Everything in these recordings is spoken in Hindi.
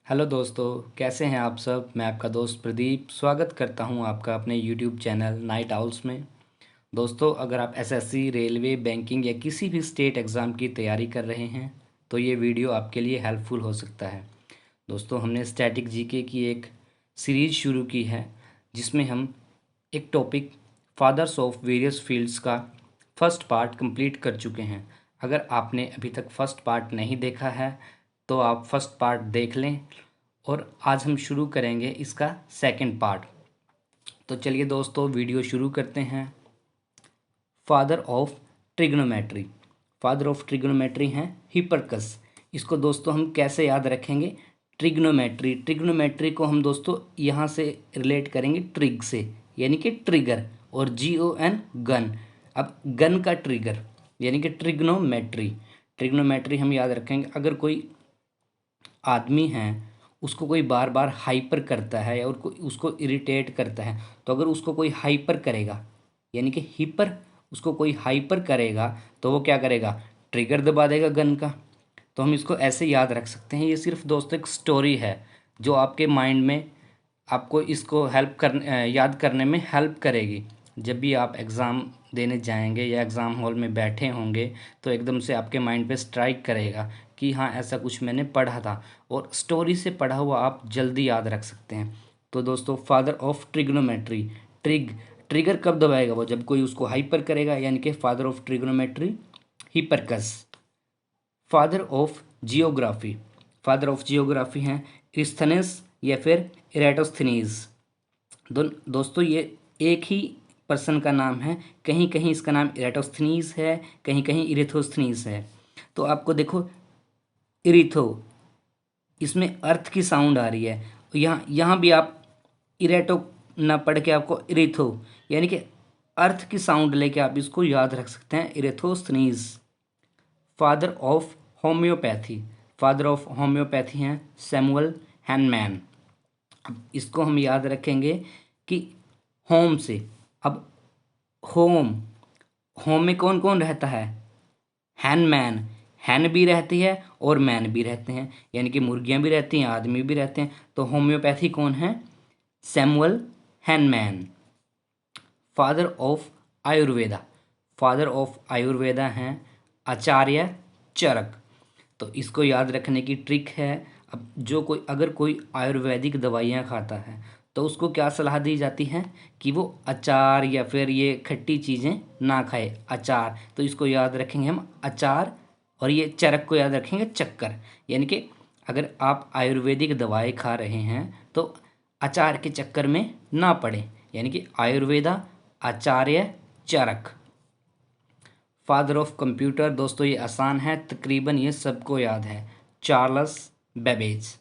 हेलो दोस्तों, कैसे हैं आप सब। मैं आपका दोस्त प्रदीप स्वागत करता हूं आपका अपने यूट्यूब चैनल नाइट आउल्स में। दोस्तों, अगर आप एसएससी, रेलवे, बैंकिंग या किसी भी स्टेट एग्ज़ाम की तैयारी कर रहे हैं तो ये वीडियो आपके लिए हेल्पफुल हो सकता है। दोस्तों, हमने स्टैटिक जीके की एक सीरीज़ शुरू की है जिसमें हम एक topic fathers of various fields का फर्स्ट पार्ट कंप्लीट कर चुके हैं। अगर आपने अभी तक फर्स्ट पार्ट नहीं देखा है तो आप फर्स्ट पार्ट देख लें और आज हम शुरू करेंगे इसका सेकंड पार्ट। तो चलिए दोस्तों, वीडियो शुरू करते हैं। Father of trigonometry. Father of trigonometry हैं हिपरकस। इसको दोस्तों हम कैसे याद रखेंगे? ट्रिग्नोमेट्री को हम दोस्तों यहाँ से रिलेट करेंगे ट्रिग से, यानी कि ट्रिगर, और GON गन। अब गन का ट्रिगर यानी कि ट्रिग्नोमेट्री। ट्रिग्नोमेट्री हम याद रखेंगे अगर कोई आदमी है, उसको कोई बार बार हाइपर करता है या उसको इरिटेट करता है, तो अगर उसको कोई हाइपर करेगा यानी कि हिपर, उसको कोई हाइपर करेगा तो वो क्या करेगा? ट्रिगर दबा देगा गन का। तो हम इसको ऐसे याद रख सकते हैं। ये सिर्फ दोस्तों एक स्टोरी है जो आपके माइंड में आपको इसको याद करने में हेल्प करेगी। जब भी आप एग्ज़ाम देने जाएंगे या एग्ज़ाम हॉल में बैठे होंगे तो एकदम से आपके माइंड पे स्ट्राइक करेगा कि हाँ, ऐसा कुछ मैंने पढ़ा था, और स्टोरी से पढ़ा हुआ आप जल्दी याद रख सकते हैं। तो दोस्तों, फादर ऑफ ट्रिग्नोमेट्री, ट्रिगर कब दबाएगा? वो जब कोई उसको हाइपर करेगा, यानी कि father of trigonometry Hipparchus. Father of geography. Father of geography हैं इस्थनेस या फिर इरेटोस्थनीज। दोस्तों, ये एक ही पर्सन का नाम है। कहीं कहीं इसका नाम इरेटोस्थनीज है, कहीं कहीं इरेथोस्थनीज है। तो आपको देखो, इरिथो, इसमें अर्थ की साउंड आ रही है। यहाँ यहाँ भी आप इरेटो ना पढ़ के आपको इरिथो, यानी कि अर्थ की साउंड लेके आप इसको याद रख सकते हैं, Eratosthenes. Father of homeopathy. Father of homeopathy हैं सैमुअल हैनमैन। अब इसको हम याद रखेंगे कि होम से, अब होम, होम में कौन कौन रहता है? हैनमैन, हैन भी रहती है और मैन भी रहते हैं, यानी कि मुर्गियां भी रहती हैं, आदमी भी रहते हैं। तो होम्योपैथी कौन है? Samuel Hahnemann. Father of Ayurveda. Father of Ayurveda हैं आचार्य चरक। तो इसको याद रखने की ट्रिक है। अब अगर कोई आयुर्वेदिक दवाइयाँ खाता है तो उसको क्या सलाह दी जाती है कि वो अचार या फिर ये खट्टी चीज़ें ना खाए, अचार। तो इसको याद रखेंगे हम अचार, और ये चरक को याद रखेंगे चक्कर। यानी कि अगर आप आयुर्वेदिक दवाई खा रहे हैं तो अचार के चक्कर में ना पड़े, यानी कि आयुर्वेदा आचार्य चरक। फादर ऑफ कंप्यूटर, दोस्तों ये आसान है, तकरीबन ये सबको याद है, चार्ल्स बेबेज।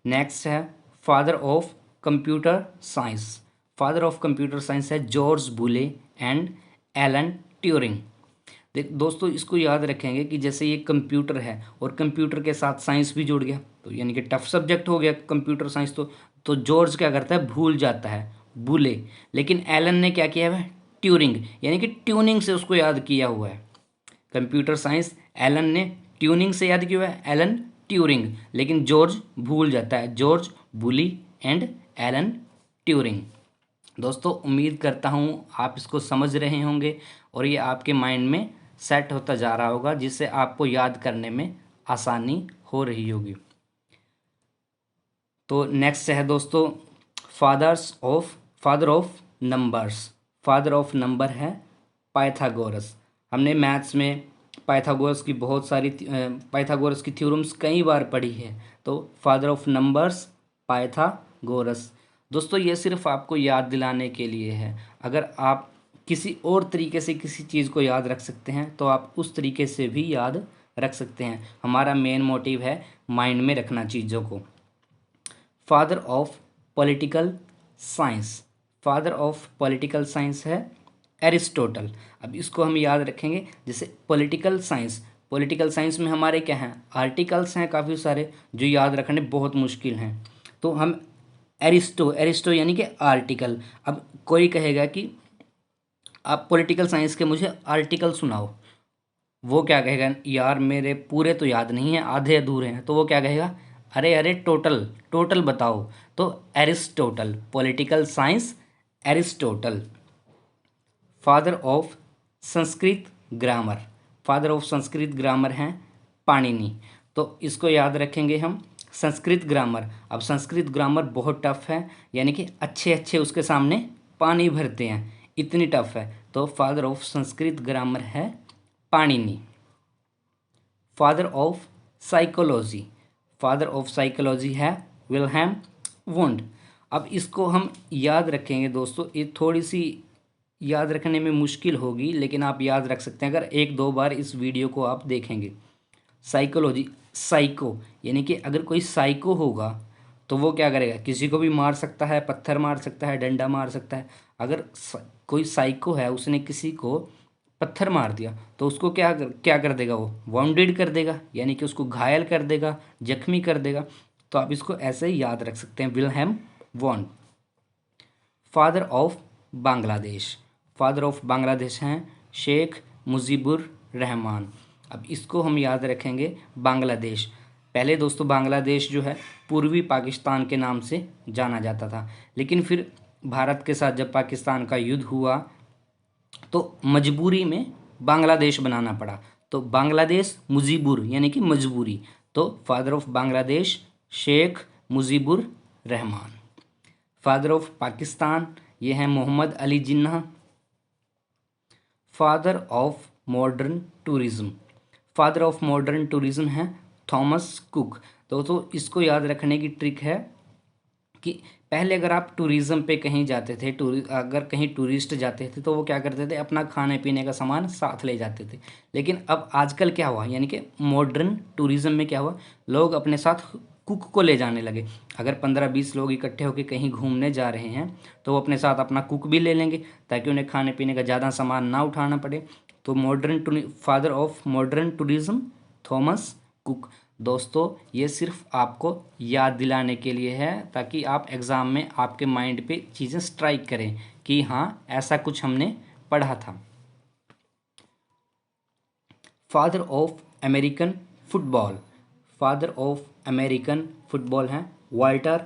नेक्स्ट है father of computer science. Father of computer science है जॉर्ज बुले एंड एलन ट्यूरिंग। दोस्तों, इसको याद रखेंगे कि जैसे ये कंप्यूटर है और कंप्यूटर के साथ साइंस भी जुड़ गया, तो यानी कि टफ सब्जेक्ट हो गया कंप्यूटर साइंस। तो जॉर्ज क्या करता है? भूल जाता है, बुले। लेकिन एलन ने क्या किया है? ट्यूरिंग, यानी कि ट्यूनिंग से उसको याद किया हुआ है। कंप्यूटर साइंस एलन ने ट्यूनिंग से याद किया हुआ है, एलन ट्यूरिंग। लेकिन जॉर्ज भूल जाता है, George bully and Alan Turing. दोस्तों, उम्मीद करता हूँ आप इसको समझ रहे होंगे और ये आपके माइंड में सेट होता जा रहा होगा, जिससे आपको याद करने में आसानी हो रही होगी। तो नेक्स्ट है दोस्तों father of numbers. Father of number है पाइथागोरस। हमने मैथ्स में पाइथागोरस की थ्योरम्स कई बार पढ़ी है। तो फादर ऑफ नंबर्स पाइथागोरस। दोस्तों, ये सिर्फ आपको याद दिलाने के लिए है। अगर आप किसी और तरीके से किसी चीज़ को याद रख सकते हैं तो आप उस तरीके से भी याद रख सकते हैं। हमारा मेन मोटिव है माइंड में रखना चीज़ों को। Father of political science. Father of political science है एरिस्टोटल। अब इसको हम याद रखेंगे, जैसे पॉलिटिकल साइंस में हमारे क्या हैं? आर्टिकल्स हैं काफ़ी सारे जो याद रखने बहुत मुश्किल हैं। तो हम एरिस्टो यानी कि आर्टिकल। अब कोई कहेगा कि आप पॉलिटिकल साइंस के मुझे आर्टिकल सुनाओ, वो क्या कहेगा? यार मेरे पूरे तो याद नहीं है, आधे अधूरे हैं। तो वो क्या कहेगा? अरे अरे टोटल टोटल बताओ। तो Aristotle, political science Aristotle. Father of Sanskrit grammar, father of Sanskrit grammar हैं पाणिनि। तो इसको याद रखेंगे हम, संस्कृत ग्रामर। अब संस्कृत ग्रामर बहुत टफ है, यानी कि अच्छे अच्छे उसके सामने पानी भरते हैं, इतनी टफ है। तो फादर ऑफ संस्कृत ग्रामर है Panini. Father of psychology, father of psychology है विल्हेम वुंड। अब इसको हम याद रखेंगे दोस्तों, ये थोड़ी सी याद रखने में मुश्किल होगी, लेकिन आप याद रख सकते हैं अगर एक दो बार इस वीडियो को आप देखेंगे। साइकोलॉजी, साइको यानी कि अगर कोई साइको होगा तो वो क्या करेगा, किसी को भी मार सकता है, पत्थर मार सकता है, डंडा मार सकता है। अगर कोई साइको है, उसने किसी को पत्थर मार दिया तो उसको क्या कर देगा, वो वाउंडेड कर देगा, यानी कि उसको घायल कर देगा, जख्मी कर देगा। तो आप इसको ऐसे ही याद रख सकते हैं, Wilhelm Wundt. Father of Bangladesh, father of Bangladesh हैं शेख मुजीबुर रहमान। अब इसको हम याद रखेंगे बांग्लादेश। पहले दोस्तों बांग्लादेश जो है पूर्वी पाकिस्तान के नाम से जाना जाता था, लेकिन फिर भारत के साथ जब पाकिस्तान का युद्ध हुआ तो मजबूरी में बांग्लादेश बनाना पड़ा। तो बांग्लादेश मुजीबुर यानी कि मजबूरी। तो father of Bangladesh Sheikh Mujibur Rahman. Father of Pakistan ये हैं Mohammad Ali Jinnah. Father of modern tourism, father of modern tourism हैं थॉमस कुक। तो इसको याद रखने की ट्रिक है कि पहले अगर आप टूरिज़्म पे कहीं जाते थे, अगर कहीं टूरिस्ट जाते थे तो वो क्या करते थे, अपना खाने पीने का सामान साथ ले जाते थे। लेकिन अब आजकल क्या हुआ, यानी कि मॉडर्न टूरिज़्म में क्या हुआ, लोग अपने साथ कुक को ले जाने लगे। अगर 15-20 लोग इकट्ठे होकर कहीं घूमने जा रहे हैं तो वो अपने साथ अपना कुक भी ले लेंगे, ताकि उन्हें खाने पीने का ज़्यादा सामान ना उठाना पड़े। तो father of modern tourism Thomas cook. दोस्तों ये सिर्फ आपको याद दिलाने के लिए है, ताकि आप एग्ज़ाम में आपके माइंड पे चीज़ें स्ट्राइक करें कि हाँ ऐसा कुछ हमने पढ़ा था। Father of American football, father of American football हैं वाल्टर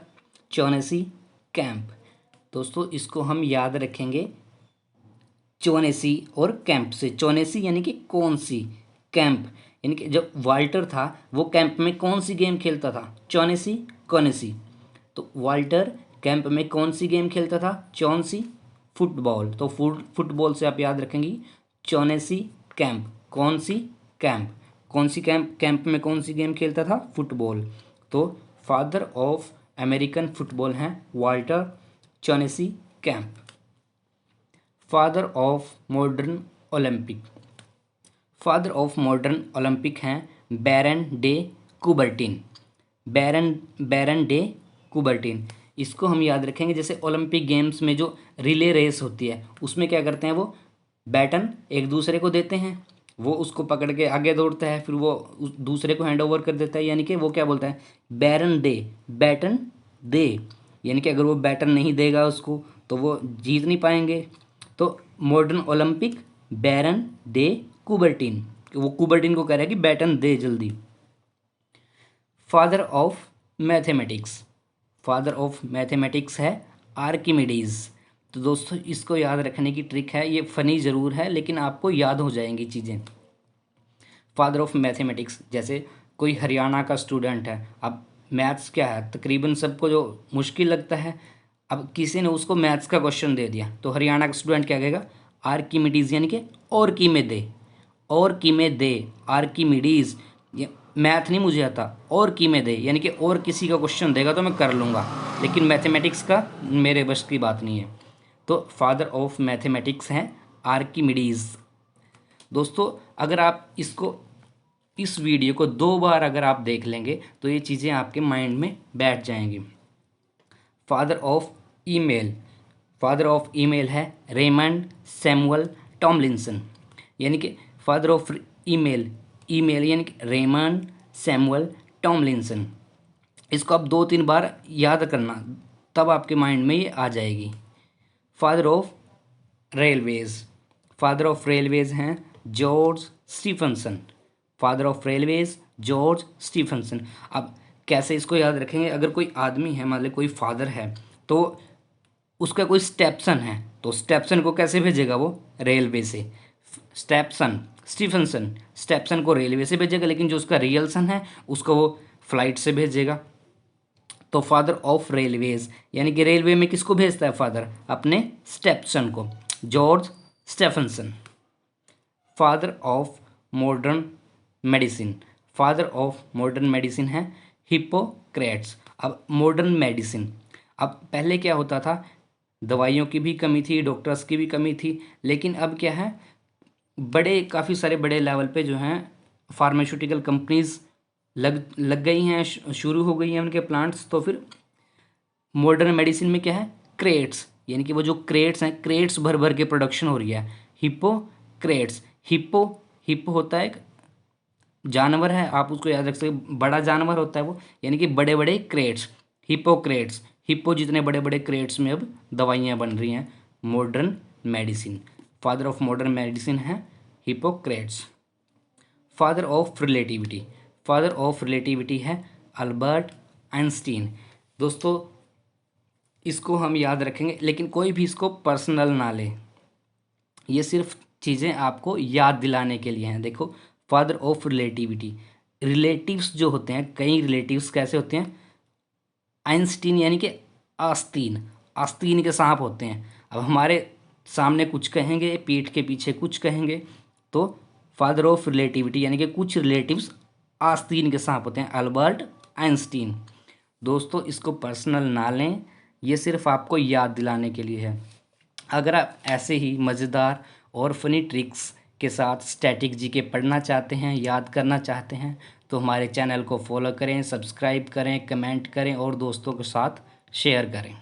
चॉनेसी कैंप। दोस्तों इसको हम याद रखेंगे चौनेसी और कैंप से। चौनेसी यानी कि कौन सी, कैंप यानी कि जब वाल्टर था वो कैंप में कौन सी गेम खेलता था, चौनेसी कौनेसी। तो वाल्टर कैंप में कौन सी गेम खेलता था, चौनसी फुटबॉल। तो फुटबॉल से आप याद रखेंगी चौनेसी कैंप, कौन सी कैंप, कौन सी कैंप में कौन सी गेम खेलता था, फुटबॉल। तो फादर ऑफ अमेरिकन फुटबॉल हैं Walter Chauncey Camp. Father of modern Olympic, father of modern Olympic हैं Baron de Coubertin, Baron de Coubertin. इसको हम याद रखेंगे, जैसे ओलंपिक गेम्स में जो रिले रेस होती है उसमें क्या करते हैं, वो बैटन एक दूसरे को देते हैं, वो उसको पकड़ के आगे दौड़ता है, फिर वो दूसरे को हैंड ओवर कर देता है, यानी कि वो क्या बोलता है, बैरन डे, बैटन दे। यानी कि अगर वो बैटन नहीं देगा उसको तो वो जीत नहीं पाएंगे। तो मॉडर्न ओलंपिक बैरन डे कुबर्टिन, वो कुबर्टिन को कह रहा है कि बैटन दे जल्दी। Father of mathematics, father of mathematics है आर्किमिडीज। तो दोस्तों इसको याद रखने की ट्रिक है, ये फनी ज़रूर है लेकिन आपको याद हो जाएंगी चीज़ें। फादर ऑफ मैथमेटिक्स, जैसे कोई हरियाणा का स्टूडेंट है, अब मैथ्स क्या है तकरीबन सबको जो मुश्किल लगता है, अब किसी ने उसको मैथ्स का क्वेश्चन दे दिया तो हरियाणा का स्टूडेंट क्या कहेगा, आर्किमिडीज यानी कि और की में दे, और की में दे, आर्किमिडीज। मैथ नहीं मुझे आता, और की में दे यानी कि और किसी का क्वेश्चन देगा तो मैं कर लूँगा, लेकिन मैथमेटिक्स का मेरे बस की बात नहीं है। तो फादर ऑफ मैथमेटिक्स हैं आर्किमिडीज। दोस्तों अगर आप इस वीडियो को 2 बार अगर आप देख लेंगे तो ये चीज़ें आपके माइंड में बैठ जाएंगी। Father of email, father of email है रेमंड सैमुअल टॉमलिंसन। यानी कि फादर ऑफ ईमेल, ईमेल यानी कि रेमंड सैमुअल टॉमलिंसन। इसको आप 2-3 बार याद करना, तब आपके माइंड में ये आ जाएगी। Father of railways, father of railways हैं George Stephenson, father of railways George Stephenson. अब कैसे इसको याद रखेंगे, अगर कोई आदमी है, मान लो कोई फादर है, तो उसका कोई स्टेप्सन है, तो स्टेप्सन को कैसे भेजेगा वो? रेलवे से। स्टीफनसन स्टेप्सन को रेलवे से भेजेगा, लेकिन जो उसका रियल सन है उसको वो फ्लाइट से भेजेगा। तो फादर ऑफ रेलवेज यानी कि रेलवे में किसको भेजता है फादर? अपने स्टेप्सन को, George Stephenson. Father of modern medicine, father of modern medicine है हिप्पोक्रेट्स। अब मॉडर्न मेडिसिन, अब पहले क्या होता था, दवाइयों की भी कमी थी, डॉक्टर्स की भी कमी थी, लेकिन अब क्या है, काफ़ी सारे बड़े लेवल पे जो हैं फार्मास्यूटिकल कंपनीज लग गई हैं, शुरू हो गई हैं उनके प्लांट्स। तो फिर मॉडर्न मेडिसिन में क्या है, क्रेट्स, यानी कि वो जो क्रेट्स हैं, क्रेट्स भर भर के प्रोडक्शन हो रही है। हिप्पोक्रेट्स, हिप्पो होता है एक जानवर है, आप उसको याद रख सकते, बड़ा जानवर होता है वो, यानी कि बड़े बड़े क्रेट्स, हिप्पोक्रेट्स, हिप्पो जितने बड़े बड़े क्रेट्स में अब दवाइयाँ बन रही हैं। Modern medicine, father of modern medicine है Hippocrates. Father of relativity, father of relativity है अल्बर्ट आइंस्टीन। दोस्तों इसको हम याद रखेंगे, लेकिन कोई भी इसको पर्सनल ना ले, ये सिर्फ चीज़ें आपको याद दिलाने के लिए हैं। देखो, फादर ऑफ रिलेटिविटी, रिलेटिव्स जो होते हैं, कई रिलेटिव्स कैसे होते हैं, आइंस्टीन यानी कि आस्तीन, आस्तीन के सांप होते हैं। अब हमारे सामने कुछ कहेंगे, पीठ के पीछे कुछ कहेंगे, तो फादर ऑफ रिलेटिविटी यानी कि कुछ रिलेटिव्स आस्तीन के सांप होते हैं, अल्बर्ट आइंस्टीन। दोस्तों इसको पर्सनल ना लें, ये सिर्फ आपको याद दिलाने के लिए है। अगर आप ऐसे ही मज़ेदार और फनी ट्रिक्स के साथ स्टैटिक जीके पढ़ना चाहते हैं, याद करना चाहते हैं, तो हमारे चैनल को फॉलो करें, सब्सक्राइब करें, कमेंट करें और दोस्तों के साथ शेयर करें।